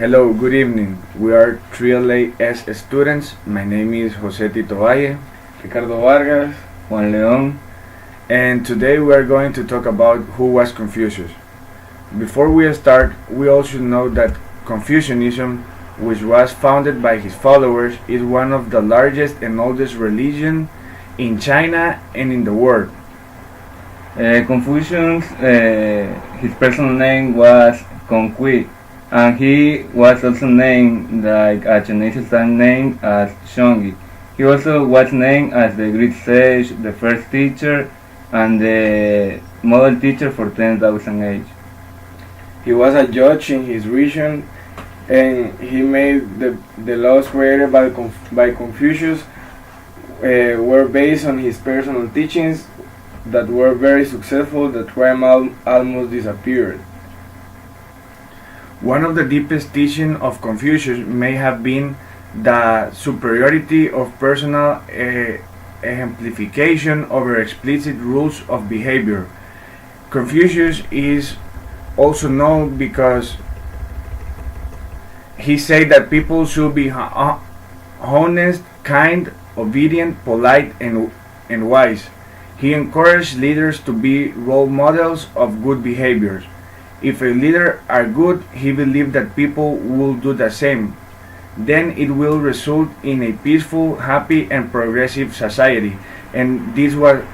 Hello, good evening. We are 3LAS students. My name is Tito Valle, Ricardo Vargas, Juan, León, and today we are going to talk about who was Confucius. Before we start, we all should know that Confucianism, which was founded by his followers, is one of the largest and oldest religions in China and in the world. Confucius, his personal name was Conqui, and he was also named like a Chinese style name as Shongi. He also was named as the Great Sage, the first teacher, and the model teacher for 10,000 age. He was a judge in his region, and he made the laws created by Confucius were based on his personal teachings that were very successful. The crime almost disappeared. One of the deepest teachings of Confucius may have been the superiority of personal exemplification over explicit rules of behavior. Confucius is also known because he said that people should be honest, kind, obedient, polite, and wise. He encouraged leaders to be role models of good behaviors. If a leader are good, he believed that people will do the same. Then it will result in a peaceful, happy, and progressive society. And this was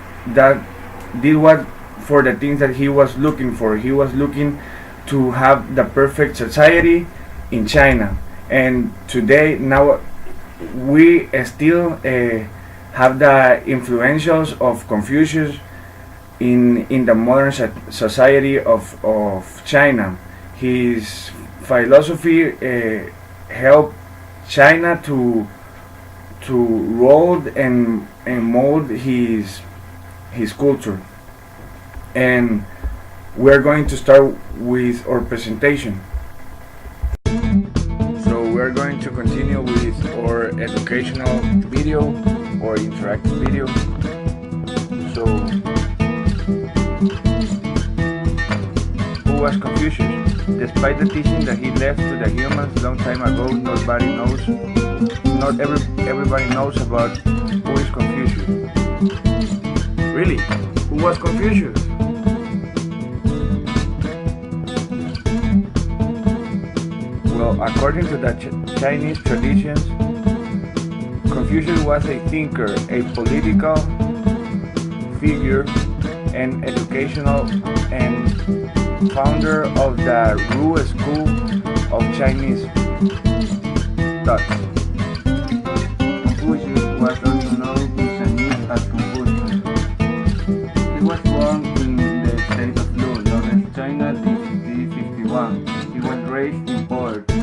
for the things that he was looking for. He was looking to have the perfect society in China. And today, now, we still have the influentials of Confucius in the modern society of China. His philosophy helped China to mold and mold his culture. And we're going to start with our presentation. So we're going to continue with our educational video or interactive video. So, who was Confucius? Despite the teaching that he left to the humans long time ago, not everybody knows about who is Confucius. Really? Who was Confucius? Well, according to the Chinese traditions, Confucius was a thinker, a political figure, an educational and founder of the Ru School of Chinese thought. Confucius was also known in Chinese as Confucius. He was born in the state of Lu, northern China, in 51. He was raised in poverty.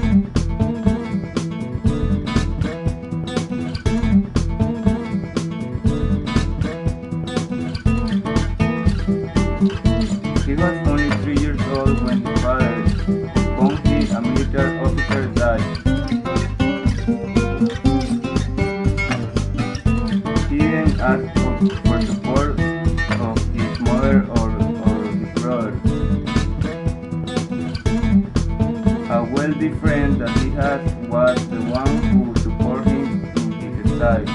He was only 3 years old when his father, Gonghi, a military officer, died. He didn't ask for support of his mother or his brother. A wealthy friend that he had was the one who would support him in his studies.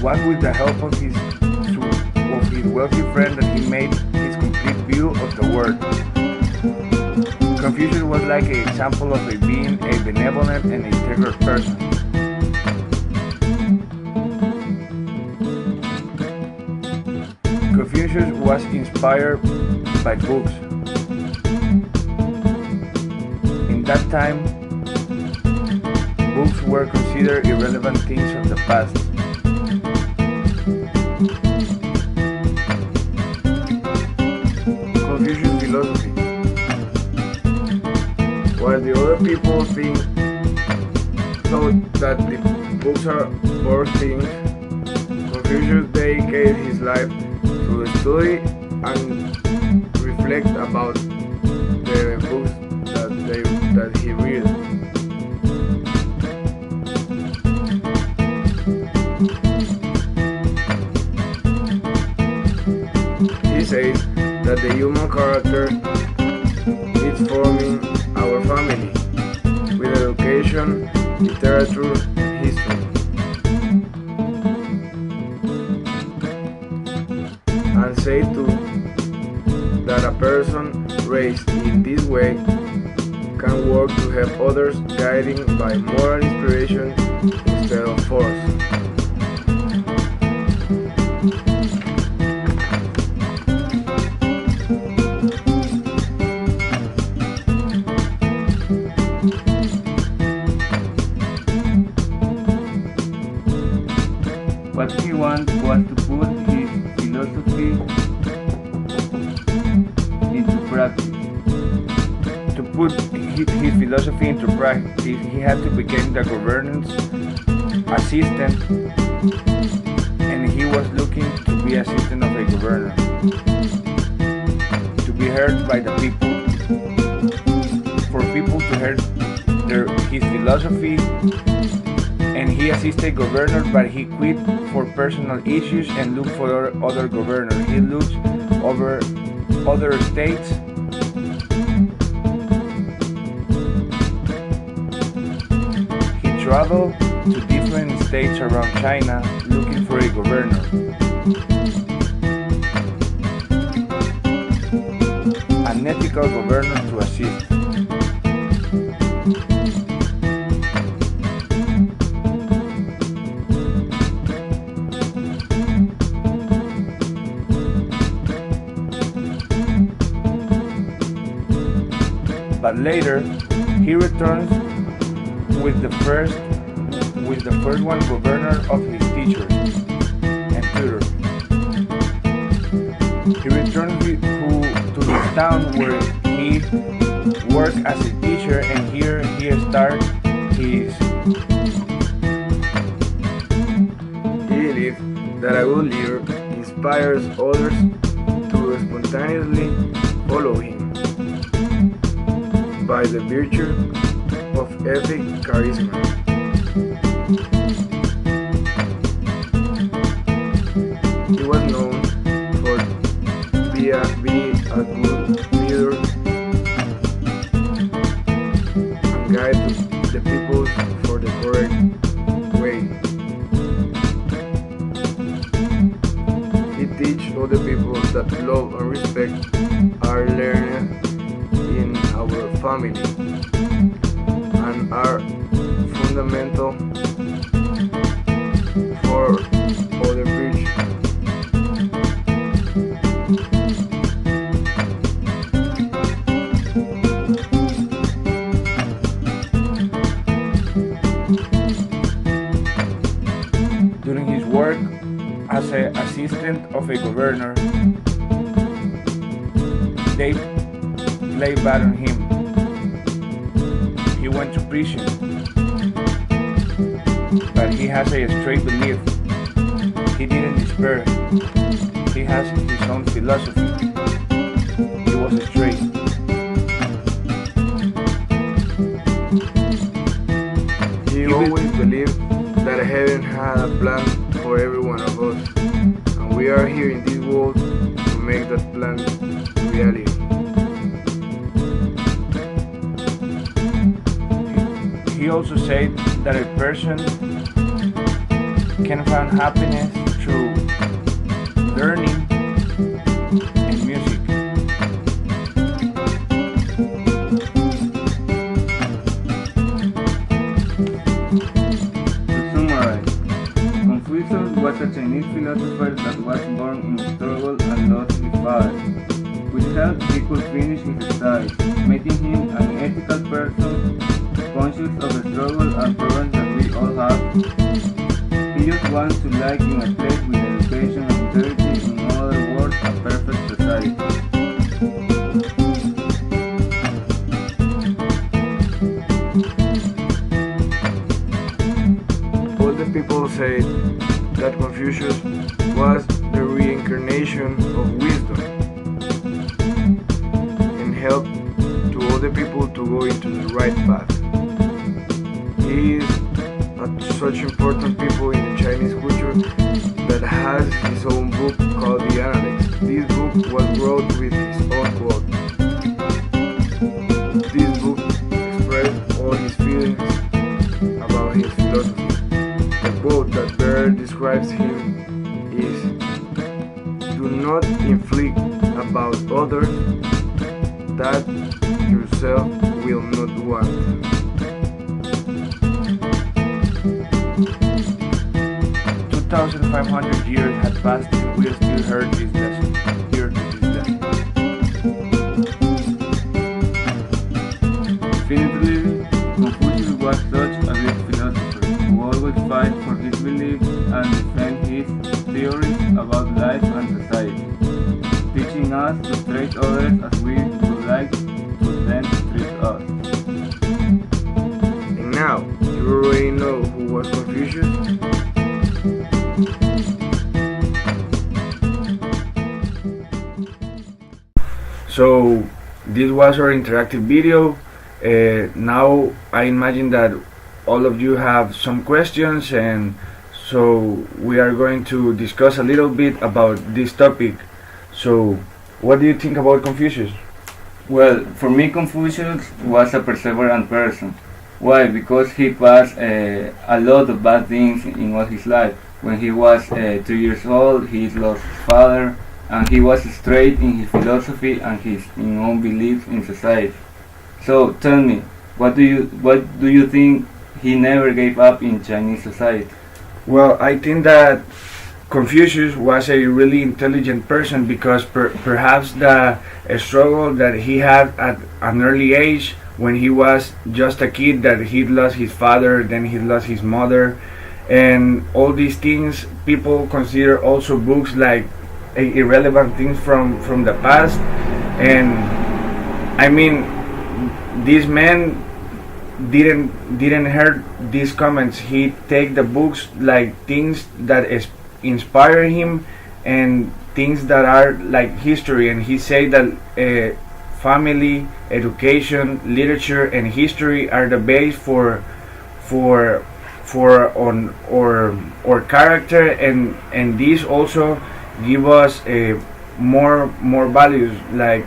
Was with the help of his wealthy friend that he made his complete view of the world. Confucius was like an example of being a benevolent and integral person. Confucius was inspired by books. In that time, books were considered irrelevant things of the past. Confucius philosophy. While the other people thought that the books are poor things, Confucius dedicated his life to study and reflect about the books that he read. says that the human character is forming our family with education, literature, and history. And say too that a person raised in this way can work to help others, guiding by moral inspiration instead of force. What he wanted was to put his philosophy into practice. To put his philosophy into practice, he had to become the governance assistant, and he was looking to be assistant of a governor, to be heard by the people, for people to hear his philosophy. And he assisted governor, but he quit for personal issues and looked for other governors. He looked over other states. He traveled to different states around China looking for a governor. An ethical governor to assist. But later, he returns with the first one governor of his teachers and tutors. He returns to his town where he worked as a teacher, and here he starts his. He believed that a good leader inspires others to spontaneously follow him by the virtue of ethic charisma. He was known for being a good leader and guide the people for the correct way. He teaches other people that love and respect are learned in our family and are fundamental for other virtues. During his work as an assistant of a governor, they played bad on him. He went to prison, but he has a straight belief. He didn't despair. He has his own philosophy. He was straight. He always believed that heaven had a plan for every one of us, and we are here in this world to make that plan reality. He also said that a person can find happiness through learning and music. To summarize, Confucius was a Chinese philosopher that was born in struggle and lost his father. With help, he could finish his studies, making him an ethical person, conscious of the struggle and problems that we all have. He just wants to live in a place with education and integrity, in other words, a perfect society. All the people say that Confucius was the reincarnation of wisdom and helped to other people to go into the right path. He is such important people in the Chinese culture that has his own book called The Analects. This book was wrote with his own quote. This book expressed all his feelings about his philosophy. The quote that better describes him is, "Do not inflict about others that yourself will not want." 2,500 years had passed and we still heard this lesson, here to this day. Definitely, Confucius was such a great philosopher who always fight for his beliefs and defend his theories about life and society, teaching us to treat others as we would like for them to treat us. And now, you already know who was Confucius? So this was our interactive video. Now I imagine that all of you have some questions, and so we are going to discuss a little bit about this topic. So what do you think about Confucius? Well, for me, Confucius was a perseverant person. Why? Because he passed a lot of bad things in all his life. When he was 2 years old, he lost his father, and he was straight in his philosophy and his own beliefs in society. So tell me, what do you think he never gave up in Chinese society? Well, I think that Confucius was a really intelligent person because perhaps the struggle that he had at an early age when he was just a kid, that he lost his father, then he lost his mother, and all these things people consider also books like irrelevant things from the past. And I mean, this man didn't hear these comments. He take the books like things that inspire him and things that are like history, and he say that family, education, literature, and history are the base for on or character, and these also give us more values. Like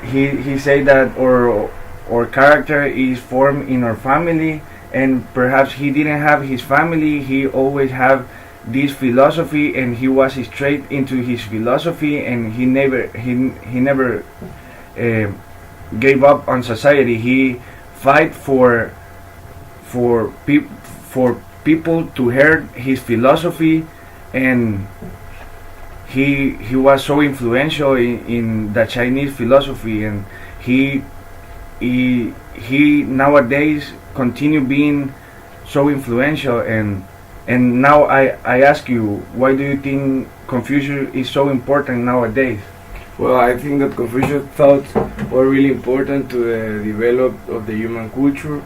he say that our character is formed in our family, and perhaps he didn't have his family. He always have this philosophy, and he was straight into his philosophy, and he never gave up on society. He fight for people to hear his philosophy, and he was so influential in the Chinese philosophy, and he nowadays continue being so influential. And now I ask you, why do you think Confucius is so important nowadays? Well, I think that Confucius thoughts were really important to the development of the human culture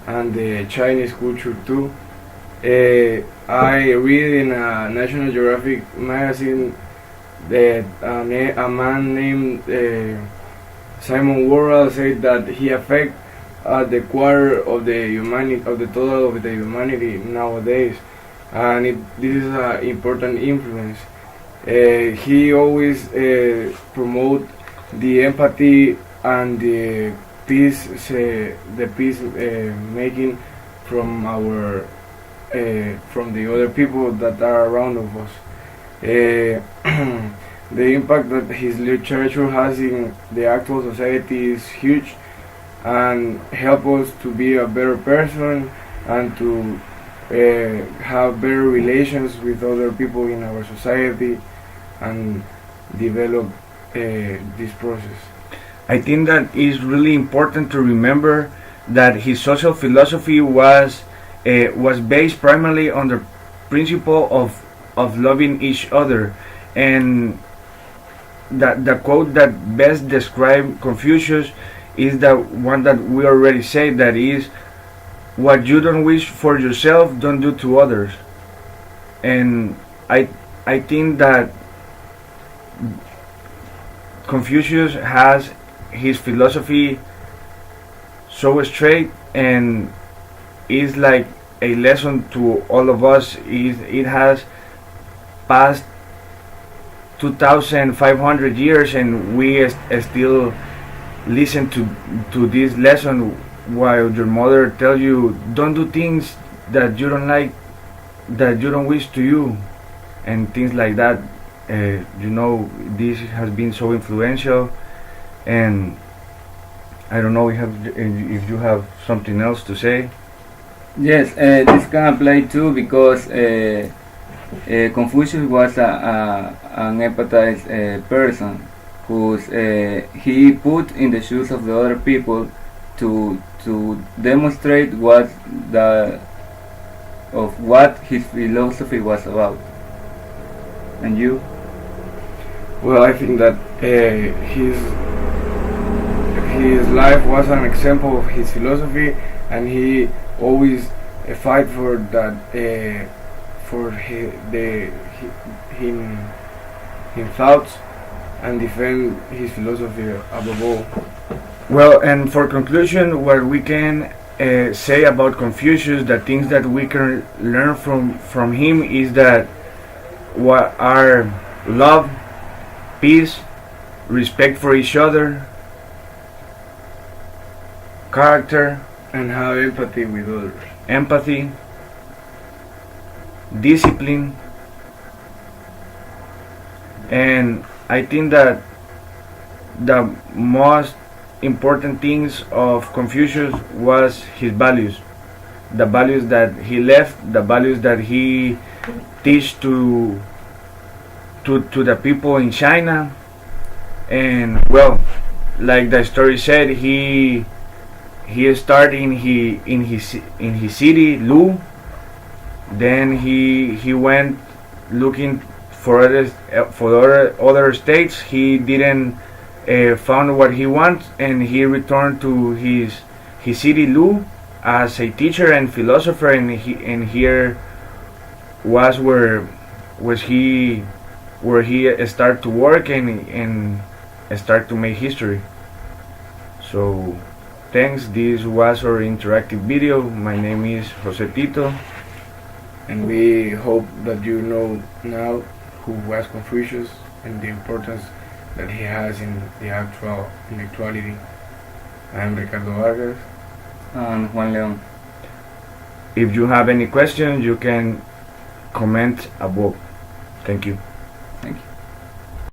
and the Chinese culture too. I read in a National Geographic magazine that a man named Simon Worrell said that he affect the quarter of the humanity, of the total of the humanity nowadays, and this is an important influence. He always promote the empathy and the peace making from our from the other people that are around of us. The impact that his literature has in the actual society is huge, and help us to be a better person and to have better relations with other people in our society and develop this process. I think that it's really important to remember that his social philosophy was based primarily on the principle of loving each other, and that the quote that best describes Confucius is the one that we already said, that is, what you don't wish for yourself, don't do to others. And I think that Confucius has his philosophy so straight, and is like a lesson to all of us. It has passed 2,500 years, and we still listen to this lesson while your mother tells you don't do things that you don't like, that you don't wish to you, and things like that. This has been so influential, and I don't know if you have something else to say. Yes, this can apply too because Confucius was an empathized person who's he put in the shoes of the other people to demonstrate what his philosophy was about. And you? Well, I think that his life was an example of his philosophy, and he always fight for that for his thoughts and defend his philosophy above all. Well, and for conclusion, what we can say about Confucius, the things that we can learn from him is that what are love, peace, respect for each other, character, And have empathy with others. empathy, discipline, and I think that the most important things of Confucius was his values, the values that he left, the values that he teach to the people in China. And well, like the story said, he started in his city, Lu. Then he went looking for other states. He didn't found what he wants, and he returned to his city, Lu, as a teacher and philosopher. And here was where he started to work and start to make history. So thanks. This was our interactive video. My name is Jose Tito. And we hope that you know now who was Confucius and the importance that he has in actuality. I am Ricardo Vargas. And Juan León. If you have any questions, you can comment above. Thank you.